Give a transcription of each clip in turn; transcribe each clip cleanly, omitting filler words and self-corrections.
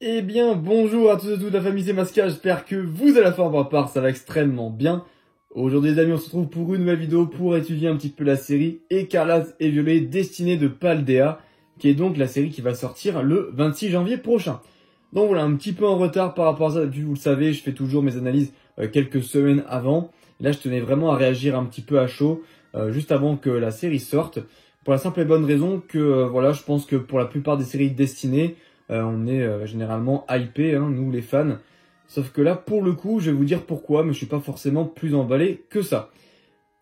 Eh bien, bonjour à tous et toutes la famille, c'est Masca, j'espère que vous allez la forme à part, ça va extrêmement bien. Aujourd'hui les amis, on se retrouve pour une nouvelle vidéo pour étudier un petit peu la série Écarlate et Violet Destinée de Paldea, qui est donc la série qui va sortir le 26 janvier prochain. Donc voilà, un petit peu en retard par rapport à ça, d'habitude vous le savez, je fais toujours mes analyses quelques semaines avant. Là je tenais vraiment à réagir un petit peu à chaud, juste avant que la série sorte, pour la simple et bonne raison que voilà, je pense que pour la plupart des séries destinées, on est généralement hypé, hein, nous les fans. Sauf que là, pour le coup, je vais vous dire pourquoi, mais je suis pas forcément plus emballé que ça.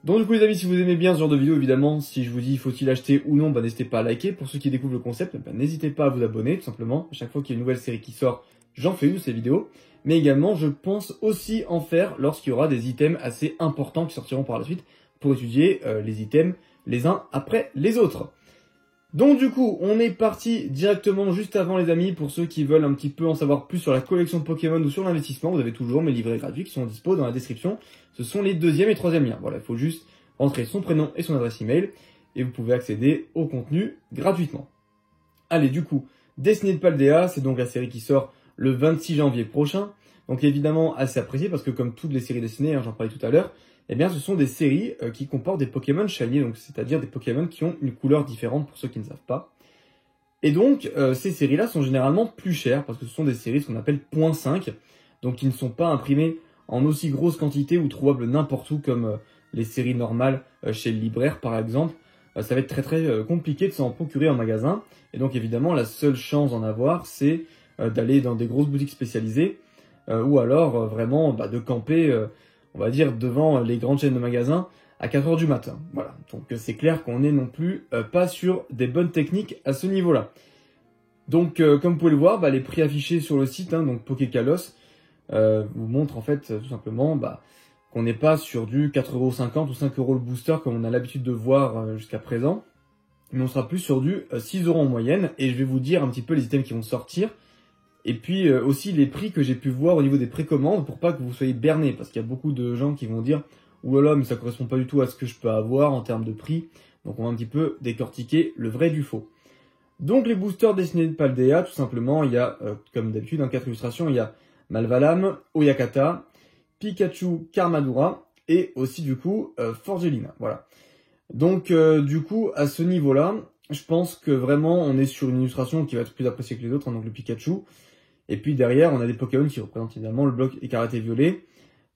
Donc du coup les amis, si vous aimez bien ce genre de vidéo, évidemment, si je vous dis faut-il acheter ou non, bah, n'hésitez pas à liker. Pour ceux qui découvrent le concept, bah, n'hésitez pas à vous abonner, tout simplement. À chaque fois qu'il y a une nouvelle série qui sort, j'en fais une de ces vidéos. Mais également, je pense aussi en faire lorsqu'il y aura des items assez importants qui sortiront par la suite, pour étudier les items les uns après les autres. Donc du coup, on est parti directement juste avant les amis, pour ceux qui veulent un petit peu en savoir plus sur la collection Pokémon ou sur l'investissement, vous avez toujours mes livrets gratuits qui sont dispo dans la description. Ce sont les 2e et 3e liens. Voilà, il faut juste entrer son prénom et son adresse email et vous pouvez accéder au contenu gratuitement. Allez, du coup, Destinée de Paldea, c'est donc la série qui sort le 26 janvier prochain. Donc évidemment assez appréciée parce que comme toutes les séries dessinées, hein, j'en parlais tout à l'heure, eh bien, ce sont des séries qui comportent des Pokémon shiny, donc c'est-à-dire des Pokémon qui ont une couleur différente pour ceux qui ne savent pas. Et donc, ces séries-là sont généralement plus chères parce que ce sont des séries ce qu'on appelle .5, donc qui ne sont pas imprimées en aussi grosse quantité ou trouvables n'importe où comme les séries normales chez le libraire par exemple. Ça va être très compliqué de s'en procurer en magasin. Et donc évidemment, la seule chance d'en avoir, c'est d'aller dans des grosses boutiques spécialisées ou alors vraiment de camper on va dire, devant les grandes chaînes de magasins à 4 h du matin. Voilà, donc c'est clair qu'on n'est non plus pas sur des bonnes techniques à ce niveau-là. Donc, comme vous pouvez le voir, les prix affichés sur le site, hein, donc Pokékalos, vous montrent en fait tout simplement qu'on n'est pas sur du 4,50 € ou 5 € le booster comme on a l'habitude de voir jusqu'à présent, mais on sera plus sur du 6 € en moyenne, et je vais vous dire un petit peu les items qui vont sortir. Et puis aussi les prix que j'ai pu voir au niveau des précommandes pour pas que vous soyez bernés. Parce qu'il y a beaucoup de gens qui vont dire « Ouh là là, mais ça correspond pas du tout à ce que je peux avoir en termes de prix. » Donc on va un petit peu décortiquer le vrai du faux. Donc les boosters destinés de Paldea, tout simplement, il y a, comme d'habitude, en 4 illustrations, il y a Malvalam, Oyakata, Pikachu, Karmadura et aussi du coup Forgelina. Voilà. Donc du coup, à ce niveau-là, je pense que vraiment on est sur une illustration qui va être plus appréciée que les autres, hein, donc le Pikachu. Et puis derrière, on a des Pokémon qui représentent évidemment le bloc Écarlate et Violet,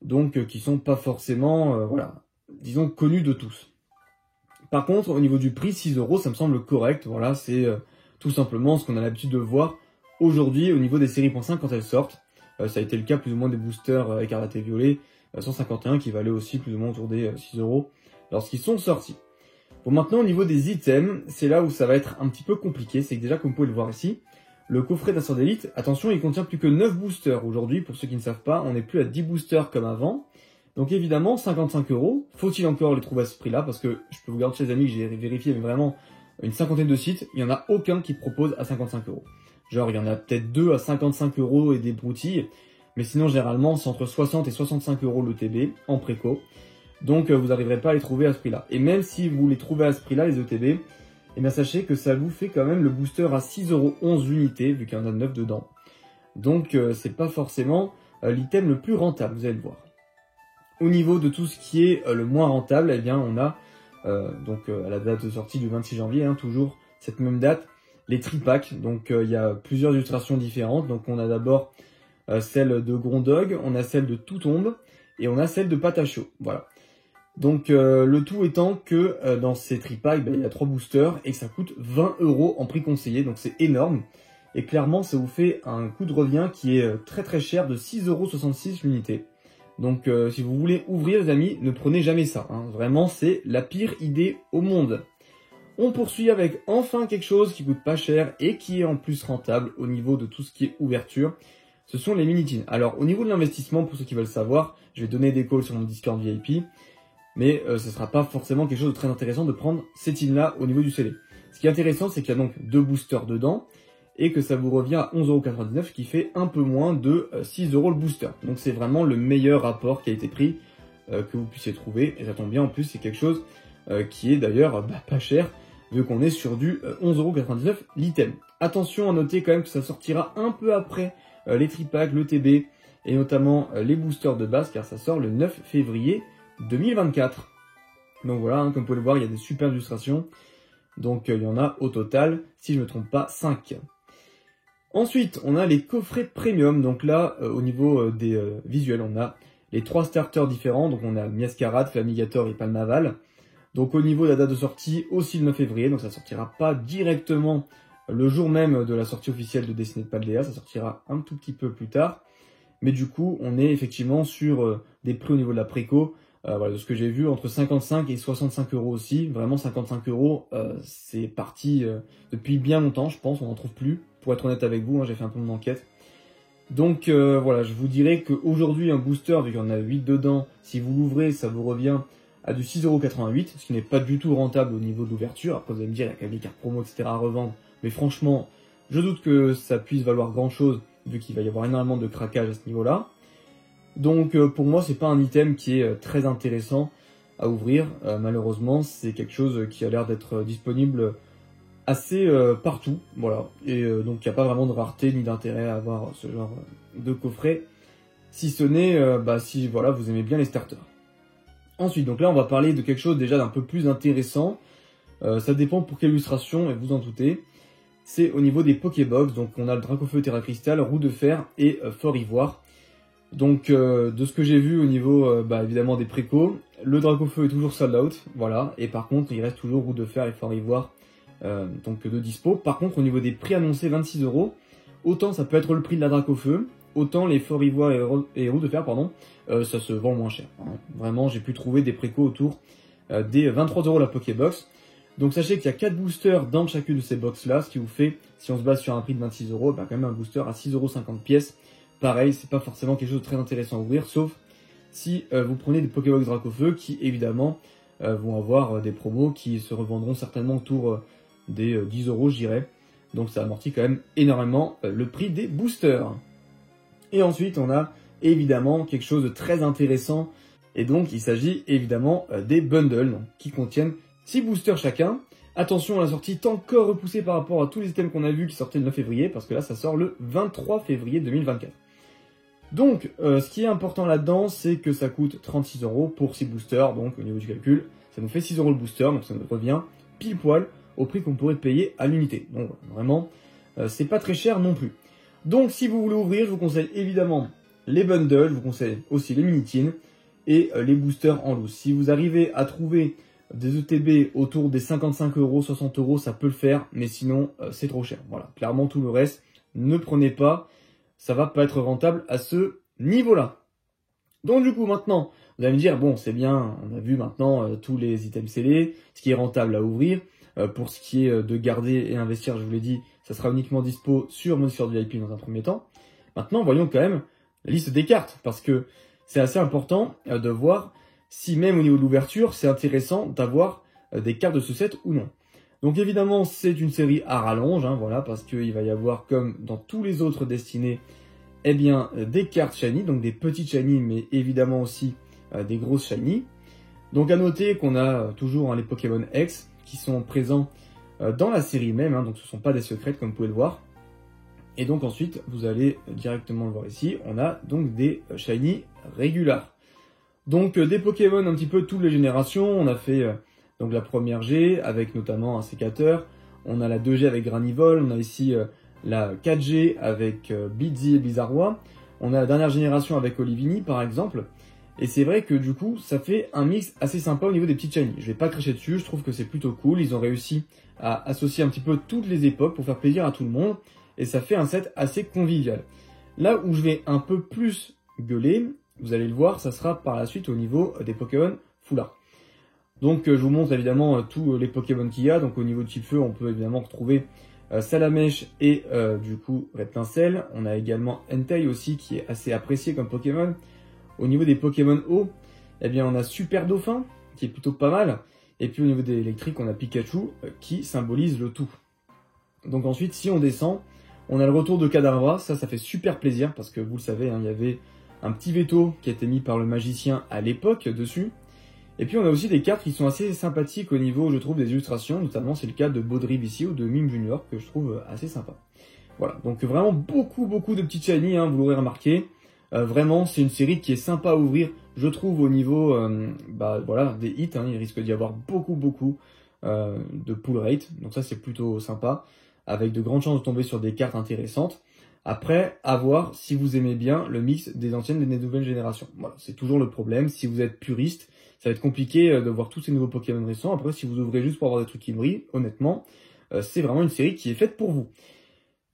donc qui sont pas forcément, voilà, disons connus de tous. Par contre, au niveau du prix, 6 €, ça me semble correct. Voilà, c'est tout simplement ce qu'on a l'habitude de voir aujourd'hui au niveau des séries .5 quand elles sortent. Ça a été le cas plus ou moins des boosters Écarlate et Violet 151 qui valaient aussi plus ou moins autour des 6 € lorsqu'ils sont sortis. Bon, maintenant au niveau des items, c'est là où ça va être un petit peu compliqué. C'est que déjà, comme vous pouvez le voir ici, le coffret d'assaut d'élite, attention, il contient plus que 9 boosters aujourd'hui. Pour ceux qui ne savent pas, on n'est plus à 10 boosters comme avant. Donc évidemment, 55 €. Faut-il encore les trouver à ce prix-là? Parce que je peux vous garantir, les amis, que j'ai vérifié, mais vraiment, une cinquantaine de sites, il n'y en a aucun qui propose à 55 €. Genre, il y en a peut-être 2 à 55 € et des broutilles. Mais sinon, généralement, c'est entre 60 et 65 € le TB en préco. Donc, vous n'arriverez pas à les trouver à ce prix-là. Et même si vous les trouvez à ce prix-là, les ETB, et bien sachez que ça vous fait quand même le booster à 6,11 € l'unité, vu qu'il y en a 9 dedans. Donc c'est pas forcément l'item le plus rentable, vous allez le voir. Au niveau de tout ce qui est le moins rentable, eh bien on a, à la date de sortie du 26 janvier, hein, toujours cette même date, les tripacks. Donc il y a plusieurs illustrations différentes. Donc on a d'abord celle de Grondog, on a celle de Toutombe, et on a celle de Patachou. Voilà. Donc le tout étant que dans ces tripacks, il y a 3 boosters et que ça coûte 20 € en prix conseillé, donc c'est énorme. Et clairement, ça vous fait un coût de revient qui est très cher de 6,66 € l'unité. Donc si vous voulez ouvrir les amis, ne prenez jamais ça, hein. Vraiment, c'est la pire idée au monde. On poursuit avec enfin quelque chose qui coûte pas cher et qui est en plus rentable au niveau de tout ce qui est ouverture. Ce sont les mini-tins. Alors au niveau de l'investissement, pour ceux qui veulent savoir, je vais donner des calls sur mon Discord VIP. Mais ce sera pas forcément quelque chose de très intéressant de prendre ces tins là au niveau du scellé. Ce qui est intéressant, c'est qu'il y a donc 2 boosters dedans, et que ça vous revient à 11,99 €, qui fait un peu moins de 6 € le booster. Donc c'est vraiment le meilleur rapport qualité-prix que vous puissiez trouver, et ça tombe bien, en plus c'est quelque chose qui est d'ailleurs pas cher, vu qu'on est sur du 11,99€ l'item. Attention à noter quand même que ça sortira un peu après les tripacks, le TB, et notamment les boosters de base, car ça sort le 9 février 2024. Donc voilà, hein, comme vous pouvez le voir, il y a des super illustrations. Donc il y en a au total, si je ne me trompe pas, 5. Ensuite, on a les coffrets premium. Donc là, au niveau des visuels, on a les 3 starters différents. Donc on a Miascarade, Flamigator et Palmaval. Donc au niveau de la date de sortie, aussi le 9 février. Donc ça sortira pas directement le jour même de la sortie officielle de Destiny de Paldea. Ça sortira un tout petit peu plus tard. Mais du coup, on est effectivement sur des prix au niveau de la préco. Voilà, de ce que j'ai vu, entre 55 et 65 € aussi. Vraiment 55 €, c'est parti depuis bien longtemps, je pense, on n'en trouve plus. Pour être honnête avec vous, hein, j'ai fait un peu mon enquête. Donc voilà, je vous dirais qu'aujourd'hui, un booster, vu qu'il y en a 8 dedans, si vous l'ouvrez, ça vous revient à du 6,88 €, ce qui n'est pas du tout rentable au niveau de l'ouverture. Après, vous allez me dire, il y a quand même des cartes promo, etc. à revendre. Mais franchement, je doute que ça puisse valoir grand-chose, vu qu'il va y avoir énormément de craquage à ce niveau-là. Donc pour moi, c'est pas un item qui est très intéressant à ouvrir. Malheureusement, c'est quelque chose qui a l'air d'être disponible assez partout. Voilà. Et donc il n'y a pas vraiment de rareté ni d'intérêt à avoir ce genre de coffret. Si ce n'est, si voilà, vous aimez bien les starters. Ensuite, donc là, on va parler de quelque chose déjà d'un peu plus intéressant. Ça dépend pour quelle illustration, et vous en doutez. C'est au niveau des Pokébox. Donc on a le Dracofeu Terra Cristal, Roue de Fer et Fort Ivoire. Donc de ce que j'ai vu au niveau évidemment des précos, le Dracofeu est toujours sold out, voilà, et par contre il reste toujours Roue de Fer et Fort Ivoire donc de dispo. Par contre au niveau des prix annoncés 26 €, autant ça peut être le prix de la Dracofeu, autant les Fort Ivoire et Roue de Fer, ça se vend moins cher. Hein. Vraiment j'ai pu trouver des précos autour des 23 € la Pokébox. Donc sachez qu'il y a 4 boosters dans chacune de ces box là, ce qui vous fait, si on se base sur un prix de 26 €, quand même un booster à 6,50 € pièce. Pareil, c'est pas forcément quelque chose de très intéressant à ouvrir, sauf si vous prenez des Pokébox Dracofeu qui, évidemment, vont avoir des promos qui se revendront certainement autour des 10 €, je dirais. Donc ça amortit quand même énormément le prix des boosters. Et ensuite, on a évidemment quelque chose de très intéressant. Et donc, il s'agit évidemment des bundles donc, qui contiennent 6 boosters chacun. Attention, la sortie est encore repoussée par rapport à tous les items qu'on a vus qui sortaient le 9 février, parce que là, ça sort le 23 février 2024. Donc, ce qui est important là-dedans, c'est que ça coûte 36 € pour 6 boosters. Donc, au niveau du calcul, ça nous fait 6 € le booster. Donc, ça nous revient pile poil au prix qu'on pourrait payer à l'unité. Donc, vraiment, c'est pas très cher non plus. Donc, si vous voulez ouvrir, je vous conseille évidemment les bundles. Je vous conseille aussi les mini-tins et les boosters en loose. Si vous arrivez à trouver des ETB autour des 55 €, 60 €, ça peut le faire. Mais sinon, c'est trop cher. Voilà, clairement, tout le reste, ne prenez pas. Ça va pas être rentable à ce niveau-là. Donc du coup maintenant, vous allez me dire, bon c'est bien, on a vu maintenant tous les items scellés, ce qui est rentable à ouvrir. Pour ce qui est de garder et investir, je vous l'ai dit, ça sera uniquement dispo sur mon Discord VIP dans un premier temps. Maintenant, voyons quand même la liste des cartes, parce que c'est assez important de voir si même au niveau de l'ouverture, c'est intéressant d'avoir des cartes de ce set ou non. Donc évidemment, c'est une série à rallonge, hein, voilà, parce qu'il va y avoir, comme dans tous les autres destinés, eh bien, des cartes shiny, donc des petites shiny, mais évidemment aussi des grosses shiny. Donc à noter qu'on a toujours les Pokémon X qui sont présents dans la série même, hein, donc ce ne sont pas des secrets comme vous pouvez le voir. Et donc ensuite, vous allez directement le voir ici, on a donc des shiny regular. Donc des Pokémon un petit peu toutes les générations, on a fait donc la première G avec notamment un sécateur, on a la 2G avec Granivol, on a ici la 4G avec Blizzy et Bizarrois, on a la dernière génération avec Olivini par exemple, et c'est vrai que du coup ça fait un mix assez sympa au niveau des petites shiny. Je vais pas cracher dessus, je trouve que c'est plutôt cool, ils ont réussi à associer un petit peu toutes les époques pour faire plaisir à tout le monde, et ça fait un set assez convivial. Là où je vais un peu plus gueuler, vous allez le voir, ça sera par la suite au niveau des Pokémon Full Art. Donc je vous montre évidemment tous les Pokémon qu'il y a. Donc au niveau de type feu, on peut évidemment retrouver Salamèche et du coup Reptincelle. On a également Entei aussi qui est assez apprécié comme Pokémon. Au niveau des Pokémon eau, eh bien on a Super Dauphin qui est plutôt pas mal. Et puis au niveau des électriques, on a Pikachu qui symbolise le tout. Donc ensuite, si on descend, on a le retour de Kadabra. Ça fait super plaisir parce que vous le savez, hein, il y avait un petit veto qui a été mis par le magicien à l'époque dessus. Et puis on a aussi des cartes qui sont assez sympathiques au niveau, je trouve, des illustrations, notamment c'est le cas de Baudrive ici ou de Mime Junior que je trouve assez sympa. Voilà, donc vraiment beaucoup de petits shiny, hein, vous l'aurez remarqué. Vraiment, c'est une série qui est sympa à ouvrir, je trouve, au niveau voilà, des hits, hein, il risque d'y avoir beaucoup de pull rate, donc ça c'est plutôt sympa, avec de grandes chances de tomber sur des cartes intéressantes. Après, à voir si vous aimez bien le mix des anciennes et des nouvelles générations. Voilà, c'est toujours le problème, si vous êtes puriste, ça va être compliqué de voir tous ces nouveaux Pokémon récents. Après, si vous ouvrez juste pour avoir des trucs qui brillent, honnêtement, c'est vraiment une série qui est faite pour vous.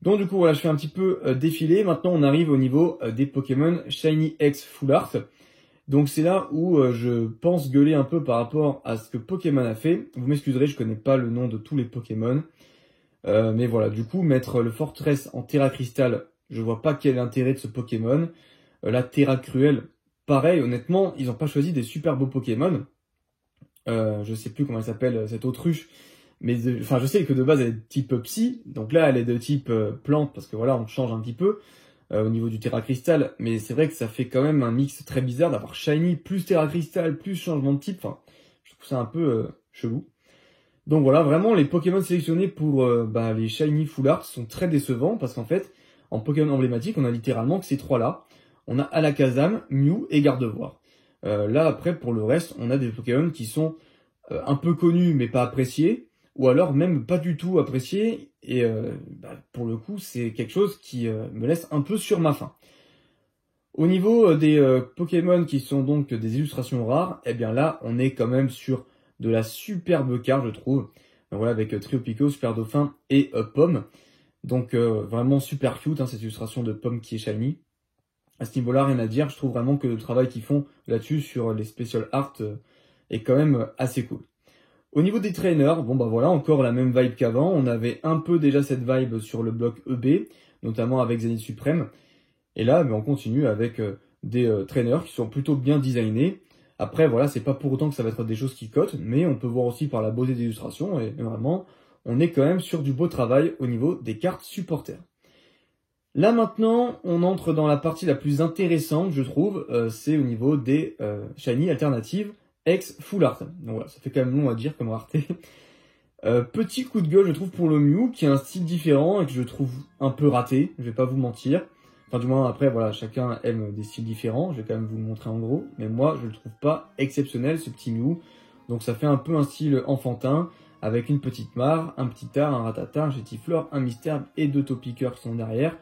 Donc du coup, voilà, je fais un petit peu défiler. Maintenant, on arrive au niveau des Pokémon Shiny X Full Art. Donc c'est là où je pense gueuler un peu par rapport à ce que Pokémon a fait. Vous m'excuserez, je connais pas le nom de tous les Pokémon. Mais voilà, du coup, mettre le Fortress en Terra Crystal, je vois pas quel est l'intérêt de ce Pokémon. La Terra Cruel, pareil, honnêtement, ils ont pas choisi des super beaux Pokémon. Je sais plus comment elle s'appelle, cette autruche. Mais enfin, je sais que de base, elle est de type Psy. Donc là, elle est de type plante, parce que voilà, on change un petit peu au niveau du Terra Crystal. Mais c'est vrai que ça fait quand même un mix très bizarre d'avoir Shiny plus Terra Crystal plus changement de type. Enfin, je trouve ça un peu chelou. Donc voilà, vraiment, les Pokémon sélectionnés pour les Shiny Full Art sont très décevants, parce qu'en fait, en Pokémon emblématique, on a littéralement que ces trois-là. On a Alakazam, Mew et Gardevoir. Là, après, pour le reste, on a des Pokémon qui sont un peu connus, mais pas appréciés, ou alors même pas du tout appréciés, et pour le coup, c'est quelque chose qui me laisse un peu sur ma faim. Au niveau des Pokémon qui sont donc des illustrations rares, eh bien là, on est quand même sur de la superbe carte, je trouve. Donc voilà, avec Triopico, Super Dauphin et Pomme. Donc vraiment super cute, hein, cette illustration de Pomme qui est shiny. À ce niveau-là, rien à dire. Je trouve vraiment que le travail qu'ils font là-dessus sur les special art est quand même assez cool. Au niveau des trainers, bon bah voilà, encore la même vibe qu'avant. On avait un peu déjà cette vibe sur le bloc EB, notamment avec Zenith Suprême. Et là, on continue avec des trainers qui sont plutôt bien designés. Après, voilà, c'est pas pour autant que ça va être des choses qui cotent, mais on peut voir aussi par la beauté des illustrations, et vraiment, on est quand même sur du beau travail au niveau des cartes supporters. Là maintenant, on entre dans la partie la plus intéressante, je trouve, c'est au niveau des Shiny alternatives ex Full Art. Donc voilà, ça fait quand même long à dire comme rareté. Petit coup de gueule, je trouve, pour le Mew, qui a un style différent et que je trouve un peu raté, je vais pas vous mentir. Enfin, du moins, après, voilà, chacun aime des styles différents, je vais quand même vous le montrer en gros. Mais moi, je le trouve pas exceptionnel, ce petit Mew. Donc ça fait un peu un style enfantin, avec une petite mare, un petit art, un ratata, un Chetiflore, un Mystère et deux Topiqueurs qui sont derrière.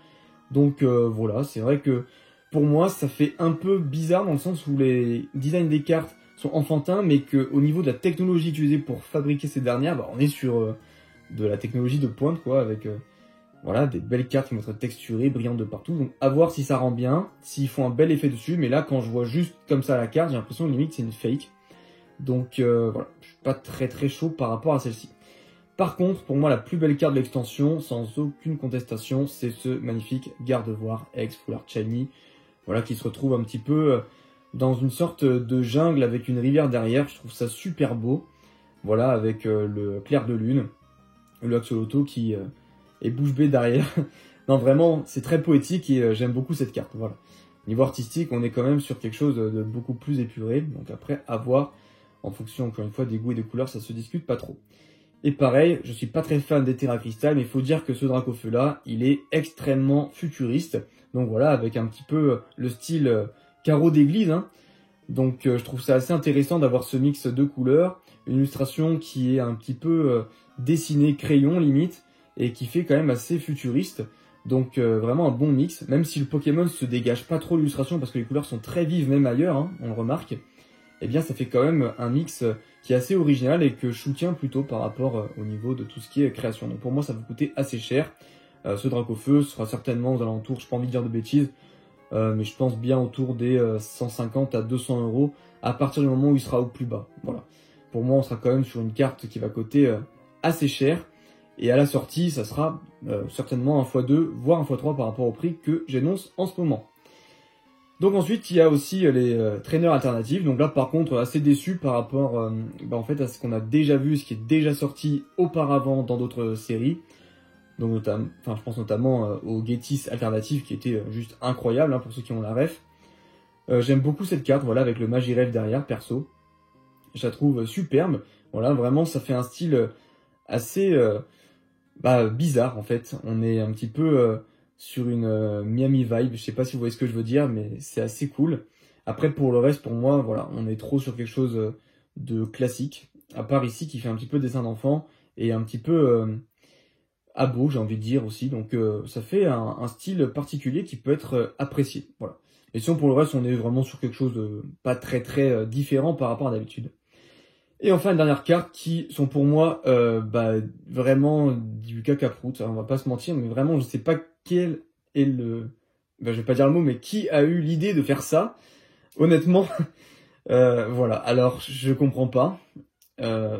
Donc voilà, c'est vrai que pour moi, ça fait un peu bizarre dans le sens où les designs des cartes sont enfantins, mais qu'au niveau de la technologie utilisée pour fabriquer ces dernières, on est sur de la technologie de pointe, quoi, avec voilà, des belles cartes qui vont être texturées, brillantes de partout. Donc à voir si ça rend bien, s'ils font un bel effet dessus, mais là, quand je vois juste comme ça la carte, j'ai l'impression limite c'est une fake. Donc voilà, je suis pas très chaud par rapport à celle-ci. Par contre, pour moi, la plus belle carte de l'extension, sans aucune contestation, c'est ce magnifique Gardevoir ex Full Art Shiny, voilà, qui se retrouve un petit peu dans une sorte de jungle avec une rivière derrière. Je trouve ça super beau, voilà, avec le clair de lune, le Axolotl qui est bouche bée derrière. Non, vraiment, c'est très poétique et j'aime beaucoup cette carte, voilà. Niveau artistique, on est quand même sur quelque chose de beaucoup plus épuré, donc après, à voir, en fonction, encore une fois, des goûts et des couleurs, ça se discute pas trop. Et pareil, je suis pas très fan des Terra Crystal, mais il faut dire que ce Dracofeu là, il est extrêmement futuriste. Donc voilà, avec un petit peu le style carreau d'église. Hein. Donc je trouve ça assez intéressant d'avoir ce mix de couleurs, une illustration qui est un petit peu dessinée crayon limite, et qui fait quand même assez futuriste. Donc vraiment un bon mix, même si le Pokémon se dégage pas trop l'illustration, parce que les couleurs sont très vives même ailleurs, hein, on le remarque. Eh bien ça fait quand même un mix qui est assez original et que je soutiens plutôt par rapport au niveau de tout ce qui est création. Donc pour moi ça va coûter assez cher. Ce Dracofeu sera certainement aux alentours, je n'ai pas envie de dire de bêtises, mais je pense bien autour des 150 à 200 euros à partir du moment où il sera au plus bas. Voilà. Pour moi on sera quand même sur une carte qui va coûter assez cher. Et à la sortie ça sera certainement un x2 voire un x3 par rapport au prix que j'énonce en ce moment. Donc ensuite, il y a aussi les trainers alternatifs. Donc là, par contre, assez déçu par rapport en fait, à ce qu'on a déjà vu, ce qui est déjà sorti auparavant dans d'autres séries. Donc je pense notamment au Getis alternatif qui était juste incroyable hein, pour ceux qui ont la ref. J'aime beaucoup cette carte, voilà, avec le Magiref derrière, perso. Je la trouve superbe. Voilà, vraiment, ça fait un style assez bizarre en fait. On est un petit peu sur une Miami vibe. Je sais pas si vous voyez ce que je veux dire, mais c'est assez cool. Après, pour le reste, pour moi, voilà, on est trop sur quelque chose de classique. À part ici, qui fait un petit peu dessin d'enfant et un petit peu abo, j'ai envie de dire aussi. Donc, ça fait un style particulier qui peut être apprécié. Voilà. Et sinon, pour le reste, on est vraiment sur quelque chose de pas très très différent par rapport à d'habitude. Et enfin, une dernière carte qui sont pour moi vraiment du cacaproute. On va pas se mentir, mais vraiment, je sais pas quel est le... je vais pas dire le mot, mais qui a eu l'idée de faire ça. Honnêtement, voilà. Alors, je comprends pas.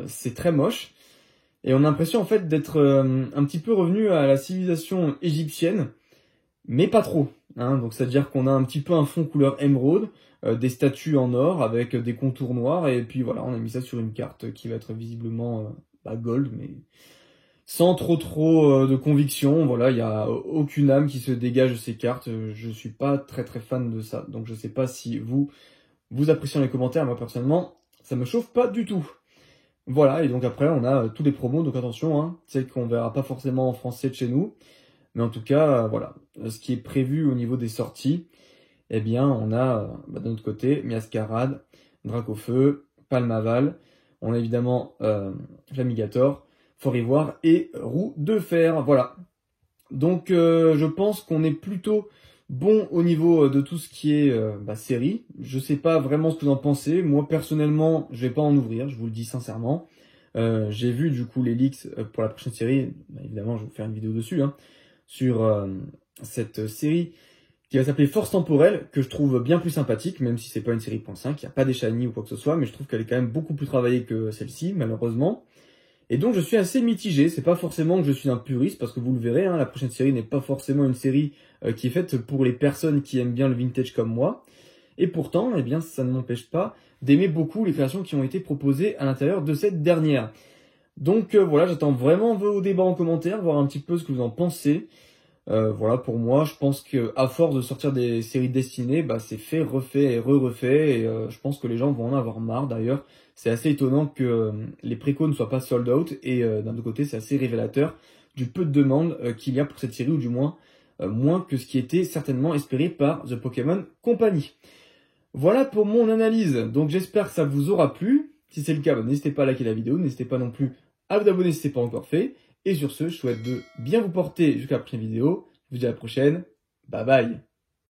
C'est très moche. Et on a l'impression, en fait, d'être un petit peu revenu à la civilisation égyptienne, mais pas trop. Hein. Donc, c'est-à-dire qu'on a un petit peu un fond couleur émeraude, des statues en or avec des contours noirs, et puis voilà, on a mis ça sur une carte qui va être visiblement gold, mais sans trop de conviction. Voilà, il n'y a aucune âme qui se dégage de ces cartes. Je suis pas très très fan de ça, donc je sais pas si vous appréciez dans les commentaires. Moi personnellement, ça me chauffe pas du tout. Voilà, et donc après on a tous les promos, donc attention, hein, c'est qu'on verra pas forcément en français de chez nous, mais en tout cas, voilà, ce qui est prévu au niveau des sorties, eh bien on a de notre côté Miascarade, Dracofeu, Palmaval, on a évidemment Flamigator, Fort Ivoire et Roue de Fer, voilà. Donc je pense qu'on est plutôt bon au niveau de tout ce qui est série. Je sais pas vraiment ce que vous en pensez. Moi personnellement, je vais pas en ouvrir, je vous le dis sincèrement. J'ai vu du coup les leaks pour la prochaine série. Évidemment, je vais vous faire une vidéo dessus, hein, sur cette série qui va s'appeler Force Temporelle, que je trouve bien plus sympathique, même si c'est pas une série .5, il n'y a pas des shiny ou quoi que ce soit, mais je trouve qu'elle est quand même beaucoup plus travaillée que celle-ci, malheureusement. Et donc je suis assez mitigé, c'est pas forcément que je suis un puriste, parce que vous le verrez, hein, la prochaine série n'est pas forcément une série qui est faite pour les personnes qui aiment bien le vintage comme moi. Et pourtant, eh bien, ça ne m'empêche pas d'aimer beaucoup les créations qui ont été proposées à l'intérieur de cette dernière. Donc voilà, j'attends vraiment vos débats en commentaire, voir un petit peu ce que vous en pensez. Voilà, pour moi, je pense que à force de sortir des séries destinées, c'est fait, refait et re-refait, et je pense que les gens vont en avoir marre. D'ailleurs, c'est assez étonnant que les précos ne soient pas sold out, et d'un autre côté, c'est assez révélateur du peu de demandes qu'il y a pour cette série, ou du moins moins que ce qui était certainement espéré par The Pokémon Company. Voilà pour mon analyse, donc j'espère que ça vous aura plu. Si c'est le cas, n'hésitez pas à liker la vidéo, n'hésitez pas non plus à vous abonner si ce n'est pas encore fait. Et sur ce, je souhaite de bien vous porter jusqu'à la prochaine vidéo. Je vous dis à la prochaine. Bye bye.